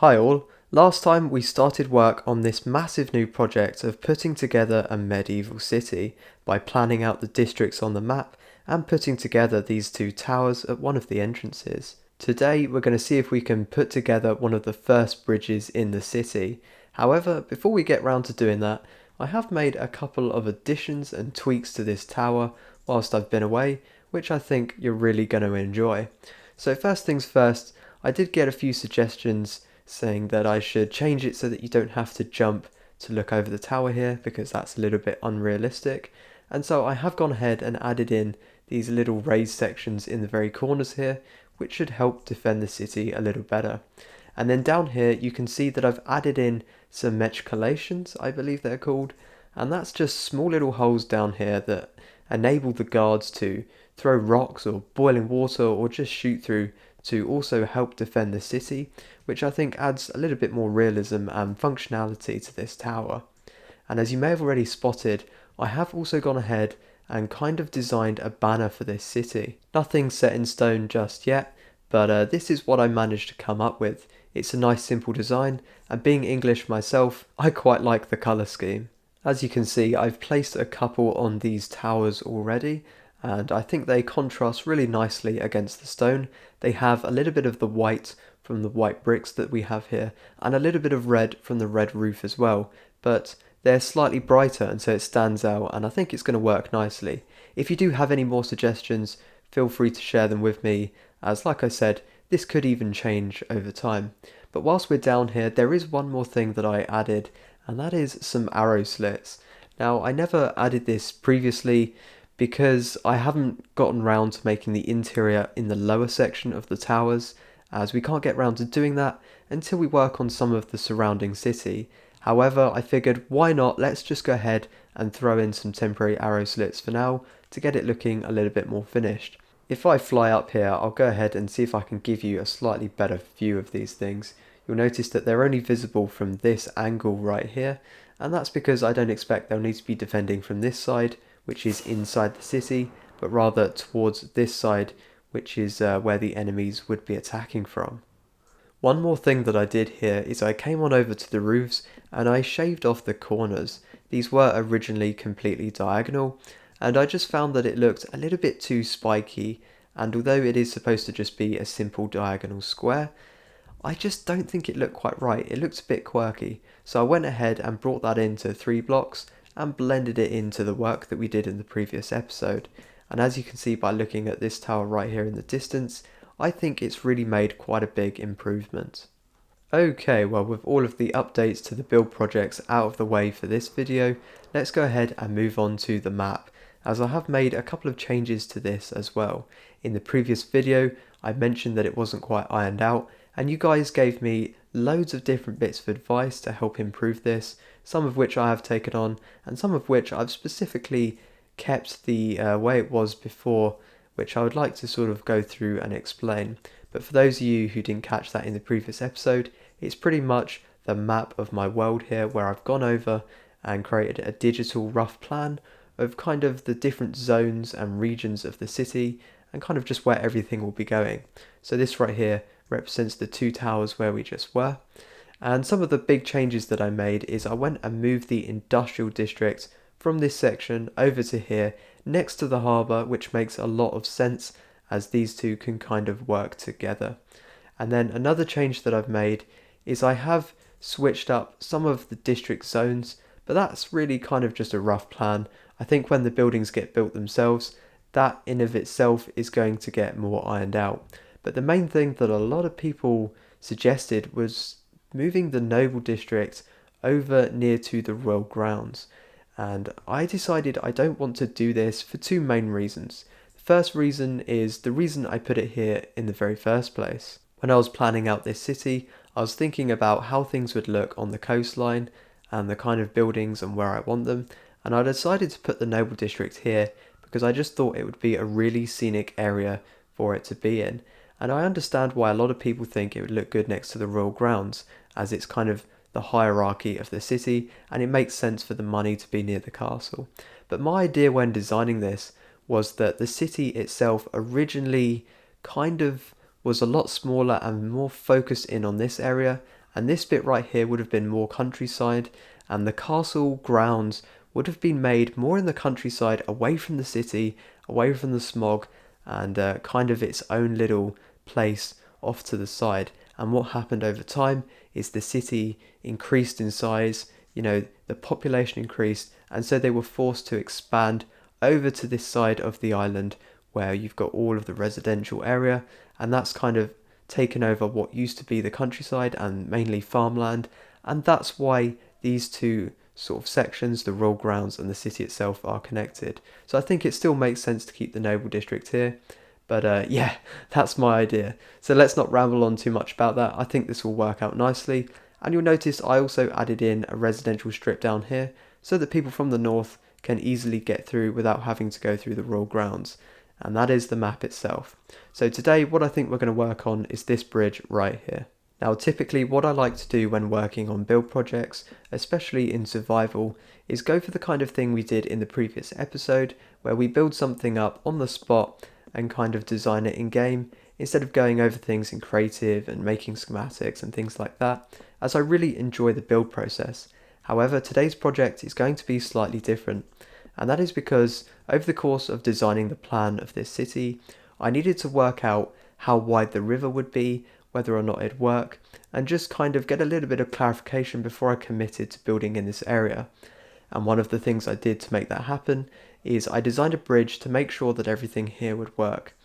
Hi all, last time we started work on this massive new project of putting together a medieval city by planning out the districts on the map and putting together these two towers at one of the entrances. Today we're going to see if we can put together one of the first bridges in the city. However, before we get round to doing that, I have made a couple of additions and tweaks to this tower whilst I've been away, which I think you're really going to enjoy. So first things first, I did get a few suggestions saying that I should change it so that you don't have to jump to look over the tower here because that's a little bit unrealistic. And so I have gone ahead and added in these little raised sections in the very corners here, which should help defend the city a little better. And then down here you can see that I've added in some machicolations, I believe they're called, and that's just small little holes down here that enable the guards to throw rocks or boiling water or just shoot through to also help defend the city, which I think adds a little bit more realism and functionality to this tower. And as you may have already spotted, I have also gone ahead and kind of designed a banner for this city. Nothing set in stone just yet, but this is what I managed to come up with. It's a nice simple design, and being English myself, I quite like the colour scheme. As you can see, I've placed a couple on these towers already, and I think they contrast really nicely against the stone. They have a little bit of the white from the white bricks that we have here, and a little bit of red from the red roof as well, but they're slightly brighter and so it stands out, and I think it's going to work nicely. If you do have any more suggestions, feel free to share them with me, as like I said, this could even change over time. But whilst we're down here, there is one more thing that I added, and that is some arrow slits. Now, I never added this previously because I haven't gotten round to making the interior in the lower section of the towers, as we can't get round to doing that until we work on some of the surrounding city. However, I figured why not, let's just go ahead and throw in some temporary arrow slits for now to get it looking a little bit more finished. If I fly up here, I'll go ahead and see if I can give you a slightly better view of these things. You'll notice that they're only visible from this angle right here, and that's because I don't expect they'll need to be defending from this side, which is inside the city, but rather towards this side, which is where the enemies would be attacking from. One more thing that I did here is I came on over to the roofs and I shaved off the corners. These were originally completely diagonal, and I just found that it looked a little bit too spiky, and although it is supposed to just be a simple diagonal square, I just don't think it looked quite right. It looked a bit quirky, so I went ahead and brought that into 3 blocks and blended it into the work that we did in the previous episode. And as you can see by looking at this tower right here in the distance, I think it's really made quite a big improvement. Okay, well, with all of the updates to the build projects out of the way for this video, let's go ahead and move on to the map, as I have made a couple of changes to this as well. In the previous video, I mentioned that it wasn't quite ironed out, and you guys gave me loads of different bits of advice to help improve this, some of which I have taken on, and some of which I've specifically kept the way it was before, which I would like to sort of go through and explain. But for those of you who didn't catch that in the previous episode, it's pretty much the map of my world here, where I've gone over and created a digital rough plan of kind of the different zones and regions of the city, and kind of just where everything will be going. So this right here represents the 2 towers where we just were. And some of the big changes that I made is I went and moved the industrial district from this section over to here next to the harbour, which makes a lot of sense as these two can kind of work together. And then another change that I've made is I have switched up some of the district zones, but that's really kind of just a rough plan. I think when the buildings get built themselves, that in of itself is going to get more ironed out. But the main thing that a lot of people suggested was moving the noble district over near to the royal grounds. And I decided I don't want to do this for 2 main reasons. The first reason is the reason I put it here in the very first place. When I was planning out this city, I was thinking about how things would look on the coastline and the kind of buildings and where I want them, and I decided to put the noble district here because I just thought it would be a really scenic area for it to be in. And I understand why a lot of people think it would look good next to the royal grounds, as it's kind of the hierarchy of the city, and it makes sense for the money to be near the castle. But my idea when designing this was that the city itself originally kind of was a lot smaller and more focused in on this area, and this bit right here would have been more countryside, and the castle grounds would have been made more in the countryside, away from the city, away from the smog, and kind of its own little place off to the side. And what happened over time is the city increased in size, the population increased, and so they were forced to expand over to this side of the island where you've got all of the residential area, and that's kind of taken over what used to be the countryside and mainly farmland. And that's why these two sort of sections, the royal grounds and the city itself, are connected. So I think it still makes sense to keep the noble district here. But yeah, that's my idea. So let's not ramble on too much about that. I think this will work out nicely. And you'll notice I also added in a residential strip down here so that people from the north can easily get through without having to go through the royal grounds. And that is the map itself. So today what I think we're going to work on is this bridge right here. Now typically what I like to do when working on build projects, especially in survival, is go for the kind of thing we did in the previous episode where we build something up on the spot and kind of design it in game instead of going over things in creative and making schematics and things like that, as I really enjoy the build process. However, today's project is going to be slightly different, and that is because over the course of designing the plan of this city, I needed to work out how wide the river would be, whether or not it'd work, and just kind of get a little bit of clarification before I committed to building in this area. And one of the things I did to make that happen is I designed a bridge to make sure that everything here would work.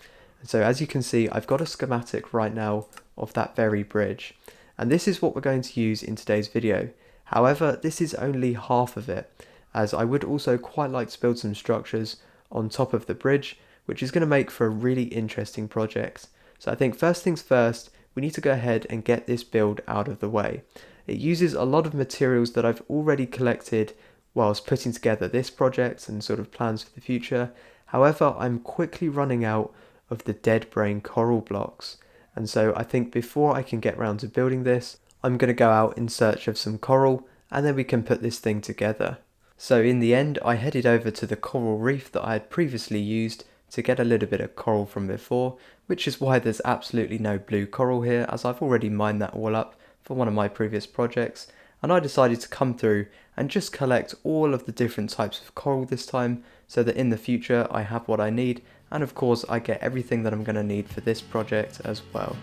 And so as you can see, I've got a schematic right now of that very bridge, and this is what we're going to use in today's video. However, this is only half of it, as I would also quite like to build some structures on top of the bridge, which is going to make for a really interesting project. So I think first things first, we need to go ahead and get this build out of the way. It uses a lot of materials that I've already collected whilst putting together this project and sort of plans for the future. However, I'm quickly running out of the dead brain coral blocks, and so I think before I can get round to building this, I'm going to go out in search of some coral, and then we can put this thing together. So in the end, I headed over to the coral reef that I had previously used to get a little bit of coral from before, which is why there's absolutely no blue coral here, as I've already mined that all up for one of my previous projects. And I decided to come through and just collect all of the different types of coral this time, so that in the future I have what I need, and of course I get everything that I'm going to need for this project as well.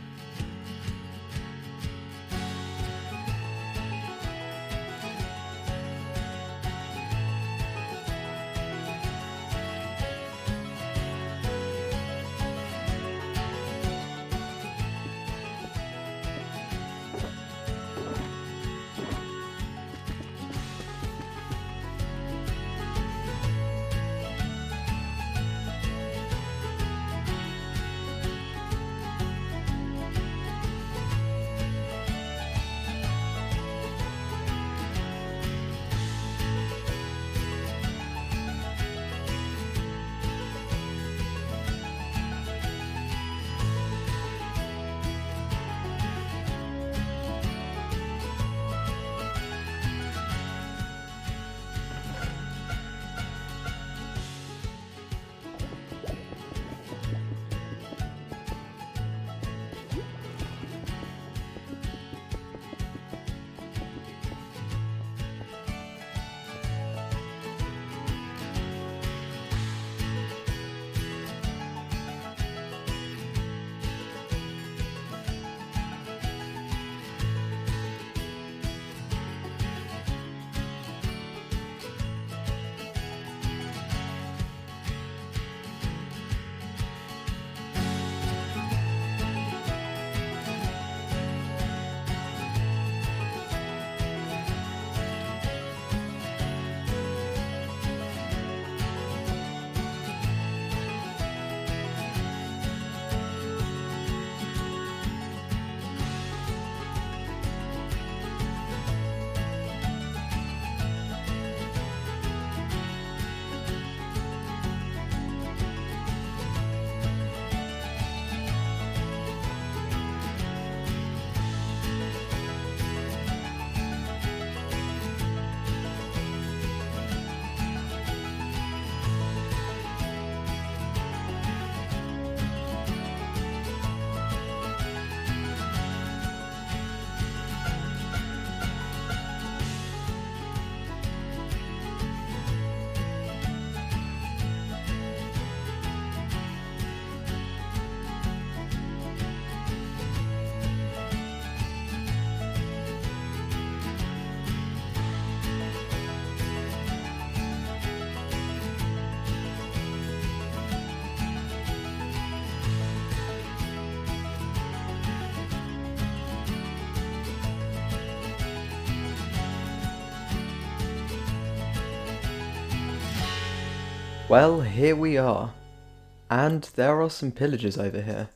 Well, here we are. And there are some pillagers over here.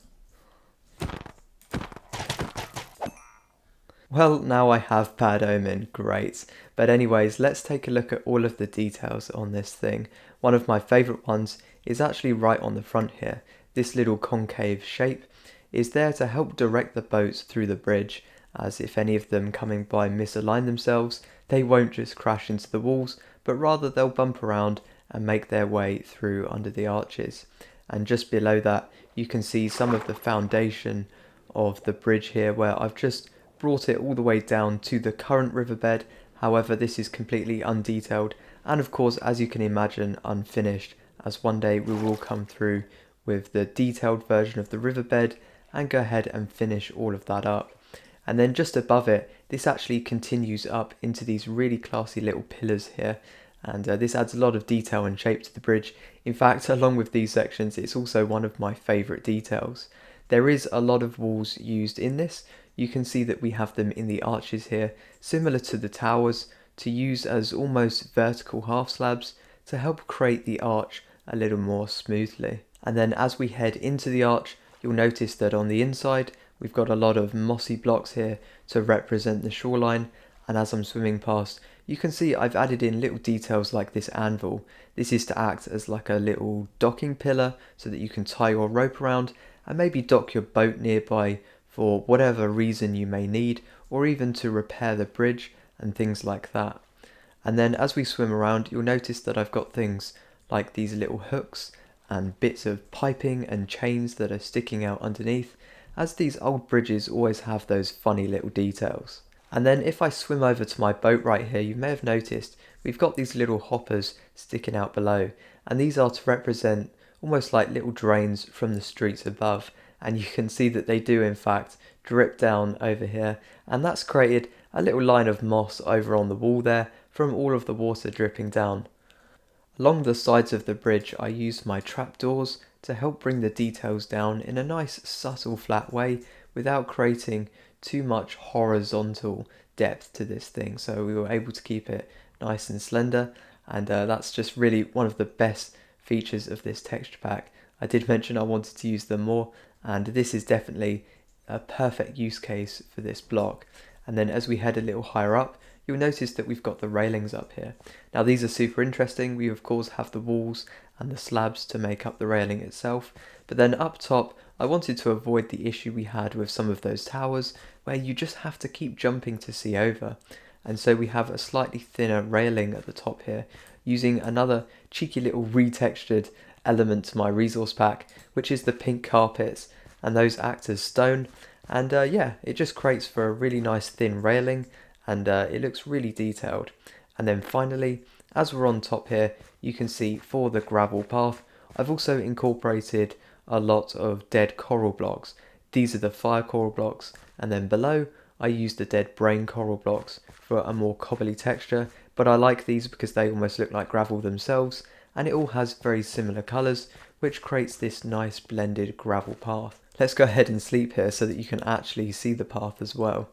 Well, now I have bad omen, great. But anyways, let's take a look at all of the details on this thing. One of my favourite ones is actually right on the front here. This little concave shape is there to help direct the boats through the bridge, as if any of them coming by misalign themselves, they won't just crash into the walls, but rather they'll bump around and make their way through under the arches. And just below that, you can see some of the foundation of the bridge here, where I've just brought it all the way down to the current riverbed. However, this is completely undetailed and of course, as you can imagine, unfinished, as one day we will come through with the detailed version of the riverbed and go ahead and finish all of that up. And then just above it, this actually continues up into these really classy little pillars here, and this adds a lot of detail and shape to the bridge. In fact, along with these sections, it's also one of my favourite details. There is a lot of walls used in this. You can see that we have them in the arches here, similar to the towers, to use as almost vertical half slabs to help create the arch a little more smoothly. And then as we head into the arch, you'll notice that on the inside we've got a lot of mossy blocks here to represent the shoreline, and as I'm swimming past, you can see I've added in little details like this anvil. This is to act as like a little docking pillar so that you can tie your rope around and maybe dock your boat nearby for whatever reason you may need, or even to repair the bridge and things like that. And then as we swim around, you'll notice that I've got things like these little hooks and bits of piping and chains that are sticking out underneath, as these old bridges always have those funny little details. And then if I swim over to my boat right here, you may have noticed we've got these little hoppers sticking out below, and these are to represent almost like little drains from the streets above, and you can see that they do in fact drip down over here, and that's created a little line of moss over on the wall there from all of the water dripping down. Along the sides of the bridge I used my trapdoors to help bring the details down in a nice subtle flat way without creating too much horizontal depth to this thing, so we were able to keep it nice and slender, and that's just really one of the best features of this texture pack. I did mention I wanted to use them more, and this is definitely a perfect use case for this block. And then as we head a little higher up, you'll notice that we've got the railings up here. Now these are super interesting. We of course have the walls and the slabs to make up the railing itself, but then up top I wanted to avoid the issue we had with some of those towers where you just have to keep jumping to see over. And so we have a slightly thinner railing at the top here, using another cheeky little retextured element to my resource pack, which is the pink carpets, and those act as stone. And yeah, it just creates for a really nice thin railing, and it looks really detailed. And then finally, as we're on top here, you can see for the gravel path, I've also incorporated a lot of dead coral blocks. These are the fire coral blocks, and then below I used the dead brain coral blocks for a more cobbly texture, but I like these because they almost look like gravel themselves, and it all has very similar colours, which creates this nice blended gravel path. Let's go ahead and sleep here so that you can actually see the path as well.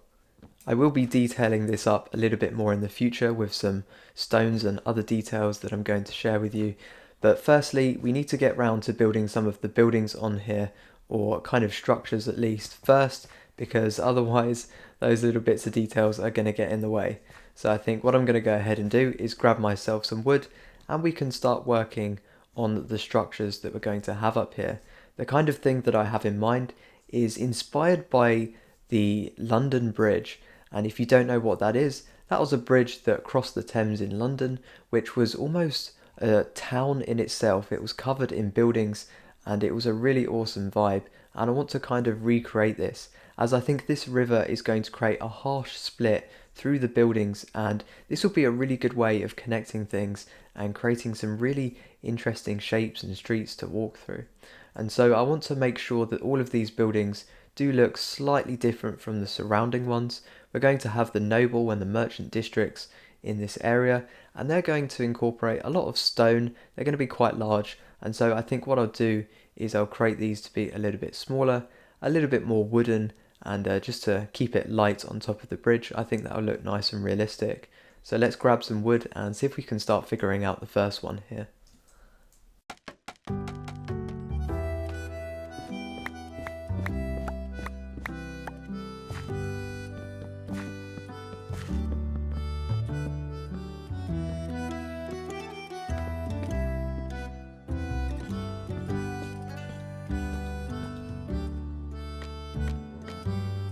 I will be detailing this up a little bit more in the future with some stones and other details that I'm going to share with you. But firstly, we need to get round to building some of the buildings on here, or kind of structures at least, first, because otherwise those little bits of details are going to get in the way. So I think what I'm going to go ahead and do is grab myself some wood, and we can start working on the structures that we're going to have up here. The kind of thing that I have in mind is inspired by the London Bridge, and if you don't know what that was a bridge that crossed the Thames in London, which was almost a town in itself. It was covered in buildings, and it was a really awesome vibe, and I want to kind of recreate this, as I think this river is going to create a harsh split through the buildings, and this will be a really good way of connecting things and creating some really interesting shapes and streets to walk through. And so I want to make sure that all of these buildings do look slightly different from the surrounding ones. We're going to have the noble and the merchant districts in this area, and they're going to incorporate a lot of stone. They're going to be quite large, and so I think what I'll do is I'll create these to be a little bit smaller, a little bit more wooden, and just to keep it light on top of the bridge. I think that'll look nice and realistic. So let's grab some wood and see if we can start figuring out the first one here.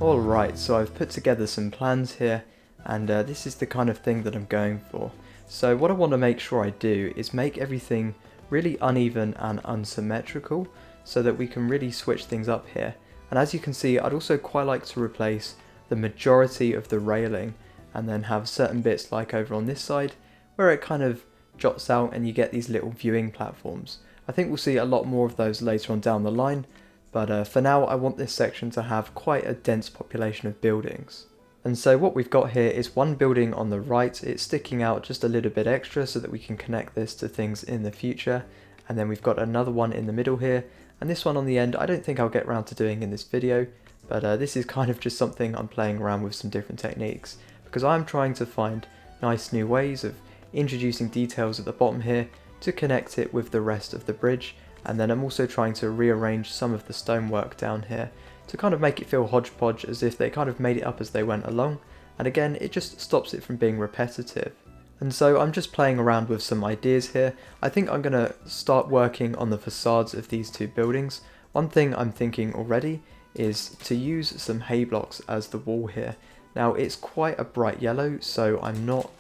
Alright, so I've put together some plans here, and this is the kind of thing that I'm going for. So what I want to make sure I do is make everything really uneven and unsymmetrical, so that we can really switch things up here. And as you can see, I'd also quite like to replace the majority of the railing, and then have certain bits like over on this side, where it kind of jots out and you get these little viewing platforms. I think we'll see a lot more of those later on down the line, but for now I want this section to have quite a dense population of buildings. And so what we've got here is one building on the right. It's sticking out just a little bit extra so that we can connect this to things in the future. And then we've got another one in the middle here, and this one on the end I don't think I'll get around to doing in this video, but this is kind of just something I'm playing around with some different techniques, because I'm trying to find nice new ways of introducing details at the bottom here to connect it with the rest of the bridge. And then I'm also trying to rearrange some of the stonework down here to kind of make it feel hodgepodge, as if they kind of made it up as they went along, and again it just stops it from being repetitive. And so I'm just playing around with some ideas here. I think I'm going to start working on the facades of these two buildings. One thing I'm thinking already is to use some hay blocks as the wall here. Now it's quite a bright yellow, so I'm not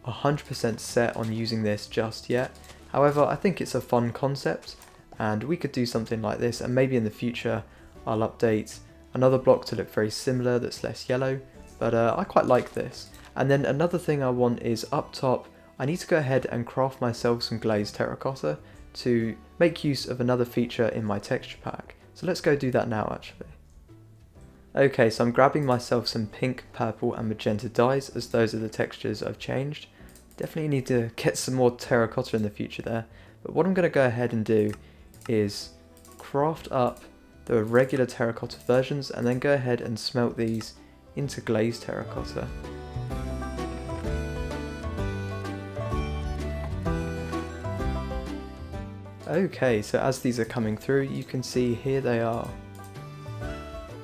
100% set on using this just yet. However, I think it's a fun concept, and we could do something like this, and maybe in the future I'll update another block to look very similar that's less yellow, but I quite like this. And then another thing I want is up top, I need to go ahead and craft myself some glazed terracotta to make use of another feature in my texture pack. So let's go do that now actually. Okay, so I'm grabbing myself some pink, purple and magenta dyes, as those are the textures I've changed. Definitely need to get some more terracotta in the future there, but what I'm going to go ahead and do is craft up the regular terracotta versions and then go ahead and smelt these into glazed terracotta. Okay, so as these are coming through, you can see here they are.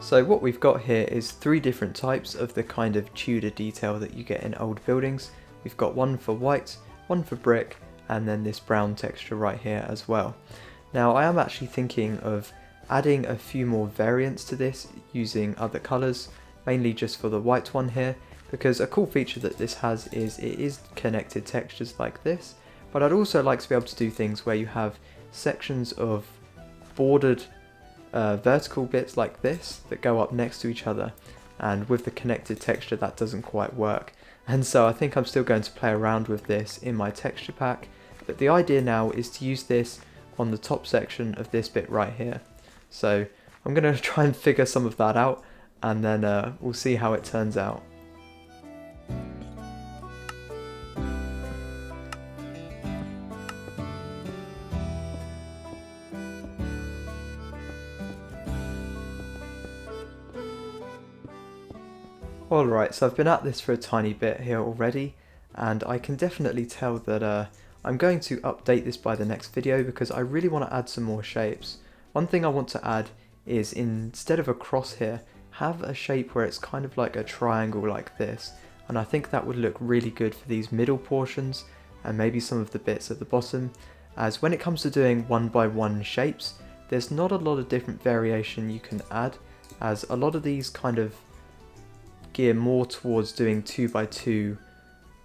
So what we've got here is three different types of the kind of Tudor detail that you get in old buildings. We've got one for white, one for brick, and then this brown texture right here as well. Now I am actually thinking of adding a few more variants to this using other colours, mainly just for the white one here, because a cool feature that this has is it is connected textures like this, but I'd also like to be able to do things where you have sections of bordered vertical bits like this that go up next to each other, and with the connected texture that doesn't quite work. And so I think I'm still going to play around with this in my texture pack, but the idea now is to use this on the top section of this bit right here. So I'm going to try and figure some of that out, and then we'll see how it turns out. Alright, so I've been at this for a tiny bit here already, and I can definitely tell that I'm going to update this by the next video, because I really want to add some more shapes. One thing I want to add is, instead of a cross here, have a shape where it's kind of like a triangle like this, and I think that would look really good for these middle portions and maybe some of the bits at the bottom, as when it comes to doing one by one shapes, there's not a lot of different variation you can add, as a lot of these kind of gear more towards doing 2x2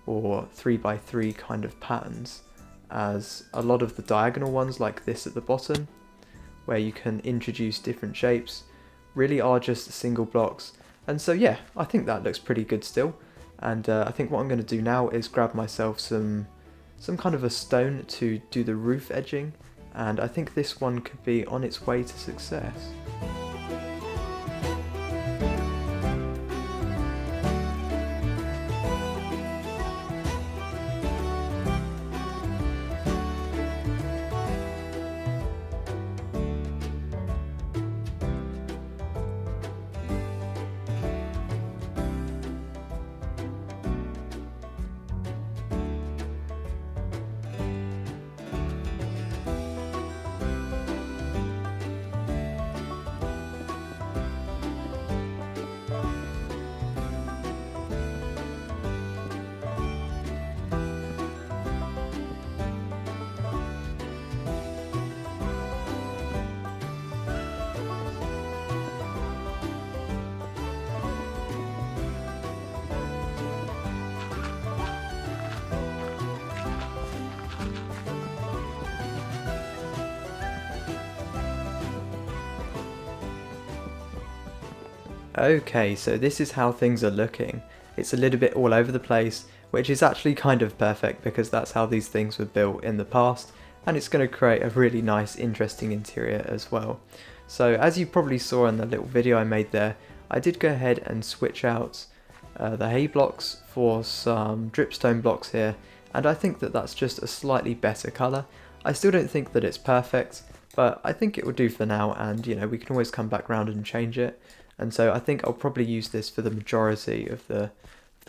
or 3x3 kind of patterns, as a lot of the diagonal ones like this at the bottom, where you can introduce different shapes, really are just single blocks. And so yeah, I think that looks pretty good still, and I think what I'm going to do now is grab myself some kind of a stone to do the roof edging, and I think this one could be on its way to success. Okay, so this is how things are looking. It's a little bit all over the place, which is actually kind of perfect because that's how these things were built in the past, and it's going to create a really nice, interesting interior as well. So as you probably saw in the little video I made there, I did go ahead and switch out the hay blocks for some dripstone blocks here, and I think that that's just a slightly better colour. I still don't think that it's perfect, but I think it will do for now, and you know, we can always come back round and change it. And so I think I'll probably use this for the majority of the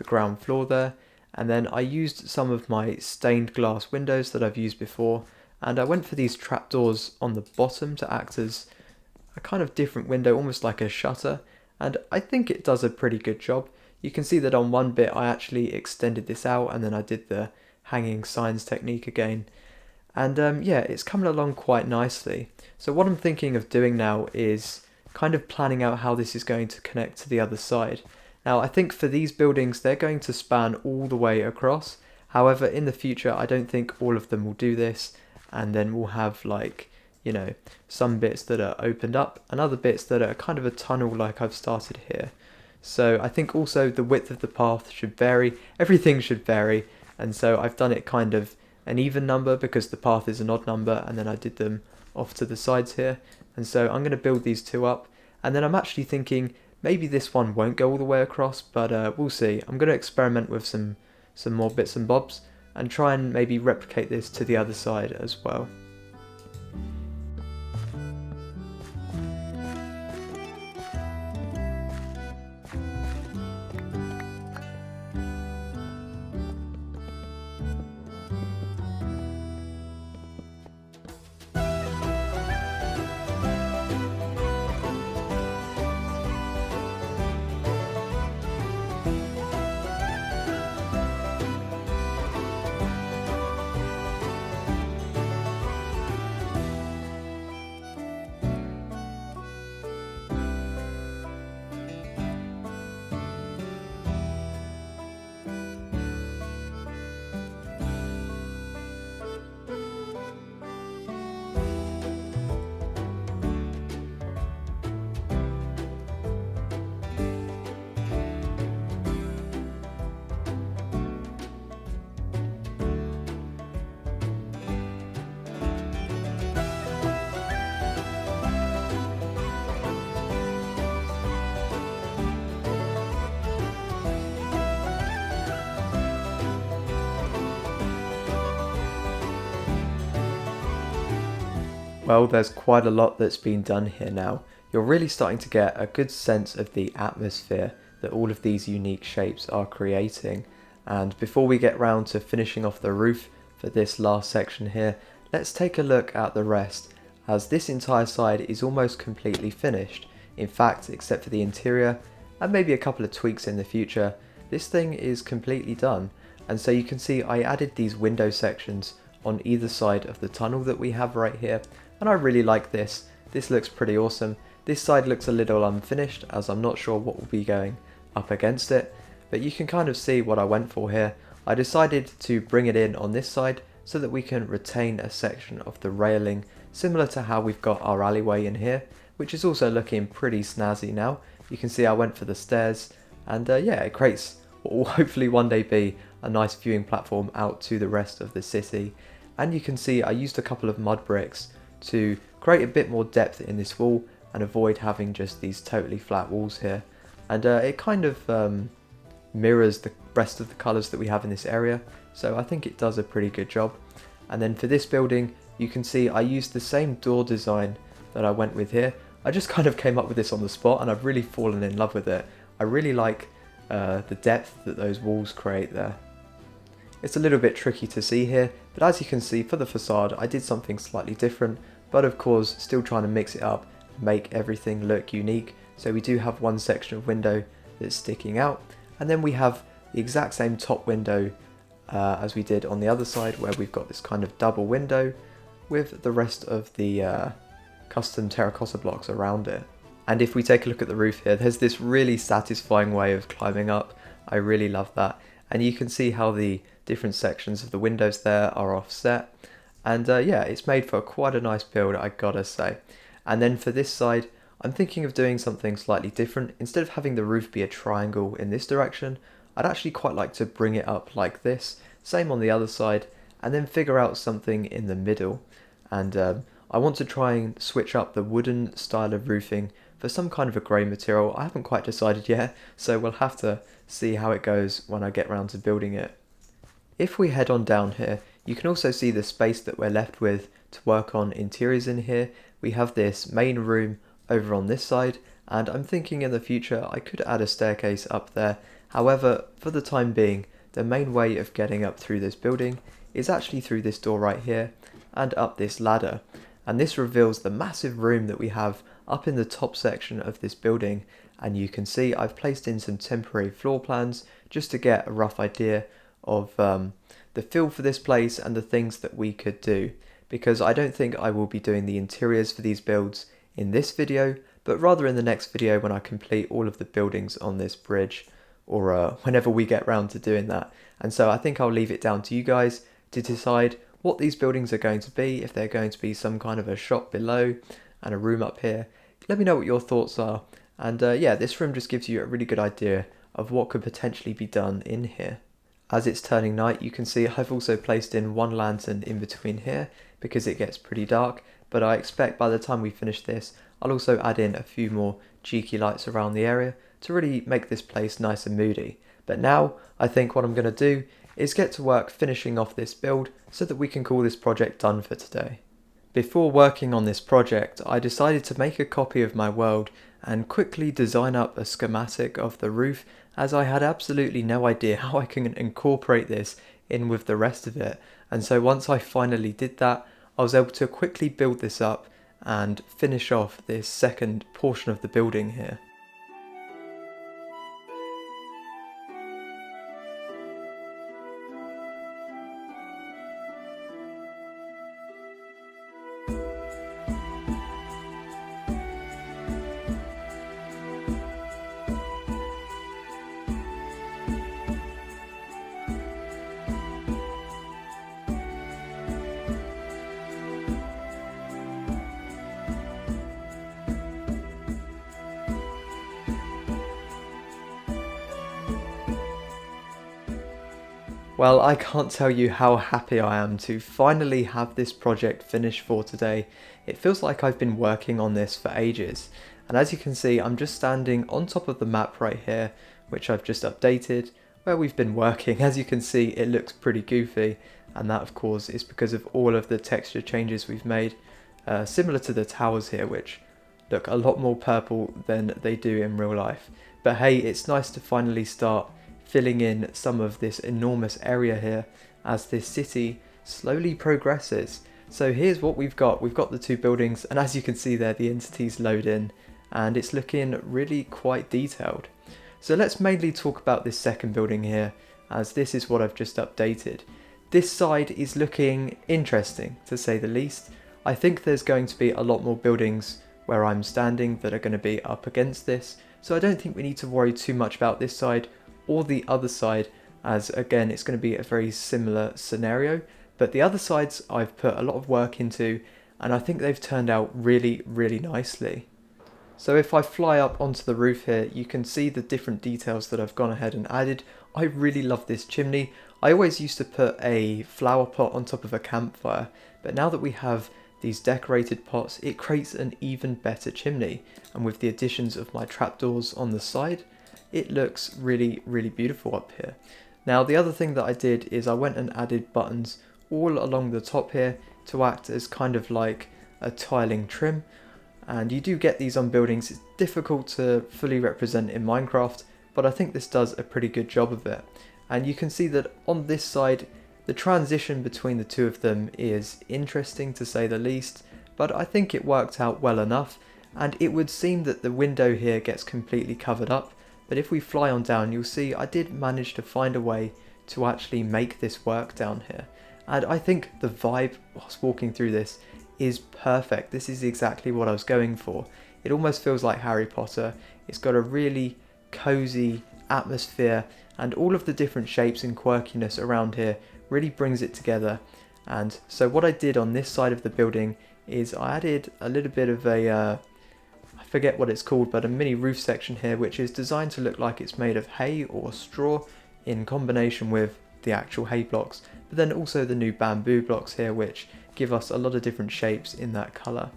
ground floor there. And then I used some of my stained glass windows that I've used before, and I went for these trapdoors on the bottom to act as a kind of different window, almost like a shutter, and I think it does a pretty good job. You can see that on one bit I actually extended this out, and then I did the hanging signs technique again. And yeah, it's coming along quite nicely. So what I'm thinking of doing now is kind of planning out how this is going to connect to the other side. Now I think for these buildings they're going to span all the way across. However, in the future I don't think all of them will do this, and then we'll have, like, you know, some bits that are opened up and other bits that are kind of a tunnel like I've started here. So I think also the width of the path should vary, everything should vary, and so I've done it kind of an even number because the path is an odd number, and then I did them off to the sides here. And so I'm going to build these two up, and then I'm actually thinking maybe this one won't go all the way across, but we'll see. I'm going to experiment with some more bits and bobs and try and maybe replicate this to the other side as well. Well, there's quite a lot that's been done here now. You're really starting to get a good sense of the atmosphere that all of these unique shapes are creating. And before we get round to finishing off the roof for this last section here, let's take a look at the rest, as this entire side is almost completely finished. In fact, except for the interior and maybe a couple of tweaks in the future, this thing is completely done. And so you can see I added these window sections on either side of the tunnel that we have right here, and I really like this. This looks pretty awesome. This side looks a little unfinished as I'm not sure what will be going up against it, but you can kind of see what I went for here. I decided to bring it in on this side so that we can retain a section of the railing similar to how we've got our alleyway in here, which is also looking pretty snazzy now. You can see I went for the stairs, and yeah, it creates what will hopefully one day be a nice viewing platform out to the rest of the city. And you can see I used a couple of mud bricks to create a bit more depth in this wall and avoid having just these totally flat walls here. And it kind of mirrors the rest of the colours that we have in this area, so I think it does a pretty good job. And then for this building, you can see I used the same door design that I went with here. I just kind of came up with this on the spot, and I've really fallen in love with it. I really like the depth that those walls create there. It's a little bit tricky to see here, but as you can see for the facade I did something slightly different, but of course still trying to mix it up and make everything look unique. So we do have one section of window that's sticking out, and then we have the exact same top window as we did on the other side, where we've got this kind of double window with the rest of the custom terracotta blocks around it. And if we take a look at the roof here, there's this really satisfying way of climbing up. I really love that. And you can see how the different sections of the windows there are offset. And yeah, it's made for quite a nice build, I gotta say. And then for this side, I'm thinking of doing something slightly different. Instead of having the roof be a triangle in this direction, I'd actually quite like to bring it up like this, same on the other side, and then figure out something in the middle. And I want to try and switch up the wooden style of roofing for some kind of a grey material. I haven't quite decided yet, so we'll have to see how it goes when I get round to building it. If we head on down here, you can also see the space that we're left with to work on interiors in here. We have this main room over on this side, and I'm thinking in the future I could add a staircase up there. However, for the time being, the main way of getting up through this building is actually through this door right here and up this ladder. And this reveals the massive room that we have up in the top section of this building, and you can see I've placed in some temporary floor plans just to get a rough idea of the feel for this place and the things that we could do, because I don't think I will be doing the interiors for these builds in this video, but rather in the next video when I complete all of the buildings on this bridge, or whenever we get round to doing that. And so I think I'll leave it down to you guys to decide what these buildings are going to be, if they're going to be some kind of a shop below and a room up here. Let me know what your thoughts are, and yeah, this room just gives you a really good idea of what could potentially be done in here. As it's turning night, you can see I've also placed in one lantern in between here because it gets pretty dark, but I expect by the time we finish this, I'll also add in a few more cheeky lights around the area to really make this place nice and moody. But now, I think what I'm going to do is get to work finishing off this build so that we can call this project done for today. Before working on this project, I decided to make a copy of my world and quickly design up a schematic of the roof, as I had absolutely no idea how I can incorporate this in with the rest of it. And so once I finally did that, I was able to quickly build this up and finish off this second portion of the building here. Well, I can't tell you how happy I am to finally have this project finished for today. It feels like I've been working on this for ages, and as you can see, I'm just standing on top of the map right here, which I've just updated, where we've been working. As you can see, it looks pretty goofy, and that of course is because of all of the texture changes we've made, similar to the towers here, which look a lot more purple than they do in real life. But hey, it's nice to finally start filling in some of this enormous area here as this city slowly progresses. So here's what we've got. We've got the two buildings, and as you can see there, the entities load in, and it's looking really quite detailed. So let's mainly talk about this second building here, as this is what I've just updated. This side is looking interesting, to say the least. I think there's going to be a lot more buildings where I'm standing that are going to be up against this, so I don't think we need to worry too much about this side or the other side, as again it's going to be a very similar scenario. But the other sides I've put a lot of work into, and I think they've turned out really nicely. So if I fly up onto the roof here, you can see the different details that I've gone ahead and added. I really love this chimney. I always used to put a flower pot on top of a campfire, but now that we have these decorated pots, it creates an even better chimney. And with the additions of my trapdoors on the side, it looks really beautiful up here. Now the other thing that I did is I went and added buttons all along the top here to act as kind of like a tiling trim, and you do get these on buildings. It's difficult to fully represent in Minecraft, but I think this does a pretty good job of it. And you can see that on this side the transition between the two of them is interesting, to say the least, but I think it worked out well enough. And it would seem that the window here gets completely covered up, but if we fly on down, you'll see I did manage to find a way to actually make this work down here. And I think the vibe whilst walking through this is perfect. This is exactly what I was going for. It almost feels like Harry Potter. It's got a really cozy atmosphere, and all of the different shapes and quirkiness around here really brings it together. And so what I did on this side of the building is I added a little bit of a, I forget what it's called, but a mini roof section here which is designed to look like it's made of hay or straw in combination with the actual hay blocks, but then also the new bamboo blocks here which give us a lot of different shapes in that colour.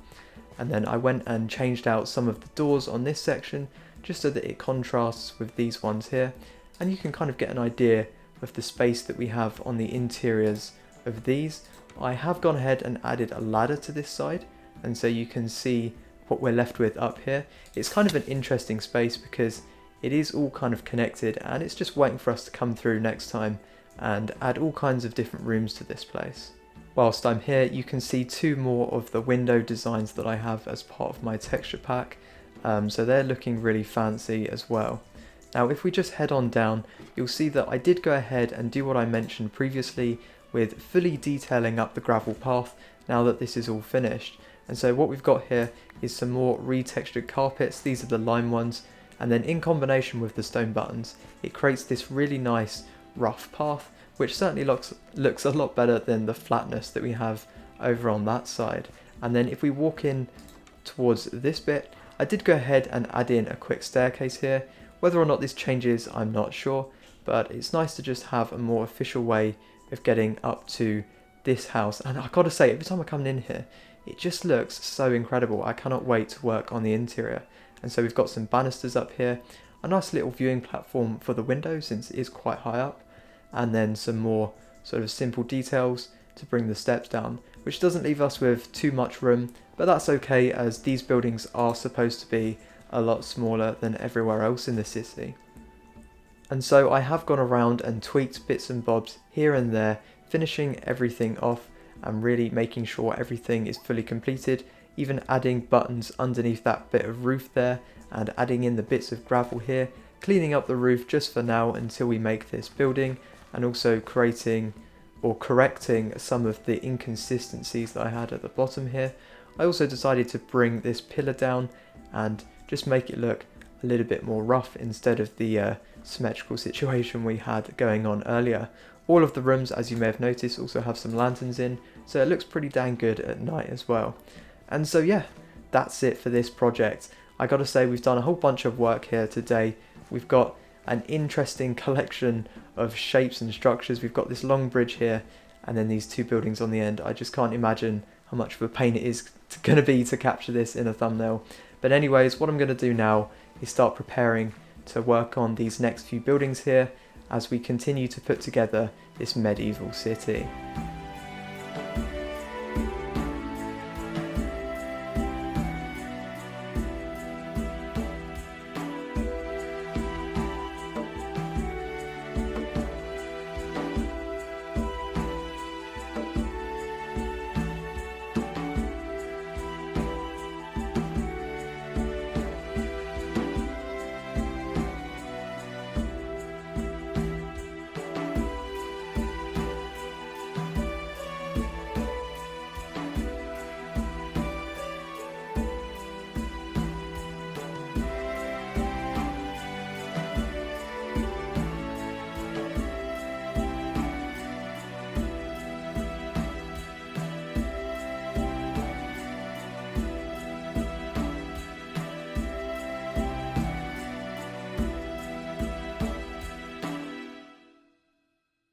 And then I went and changed out some of the doors on this section just so that it contrasts with these ones here, and you can kind of get an idea of the space that we have on the interiors of these. I have gone ahead and added a ladder to this side, and so you can see what we're left with up here. It's kind of an interesting space because it is all kind of connected, and it's just waiting for us to come through next time and add all kinds of different rooms to this place. Whilst I'm here, you can see two more of the window designs that I have as part of my texture pack, so they're looking really fancy as well. Now if we just head on down, you'll see that I did go ahead and do what I mentioned previously with fully detailing up the gravel path now that this is all finished. And so what we've got here is some more retextured carpets. These are the lime ones, and then in combination with the stone buttons it creates this really nice rough path which certainly looks a lot better than the flatness that we have over on that side. And then if we walk in towards this bit, I did go ahead and add in a quick staircase here. Whether or not this changes I'm not sure, but it's nice to just have a more official way of getting up to this house. And I gotta say, every time I come in here it just looks so incredible. I cannot wait to work on the interior. And so we've got some banisters up here, a nice little viewing platform for the window since it is quite high up, and then some more sort of simple details to bring the steps down, which doesn't leave us with too much room, but that's okay as these buildings are supposed to be a lot smaller than everywhere else in the city. And so I have gone around and tweaked bits and bobs here and there, finishing everything off and really making sure everything is fully completed, even adding buttons underneath that bit of roof there and adding in the bits of gravel here, cleaning up the roof just for now until we make this building, and also creating or correcting some of the inconsistencies that I had at the bottom here. I also decided to bring this pillar down and just make it look a little bit more rough instead of the symmetrical situation we had going on earlier. All of the rooms, as you may have noticed, also have some lanterns in, so it looks pretty dang good at night as well. And so yeah, that's it for this project. I gotta say, we've done a whole bunch of work here today. We've got an interesting collection of shapes and structures. We've got this long bridge here and then these two buildings on the end. I just can't imagine how much of a pain it is going to be to capture this in a thumbnail. But anyways, what I'm going to do now is start preparing to work on these next few buildings here as we continue to put together this medieval city.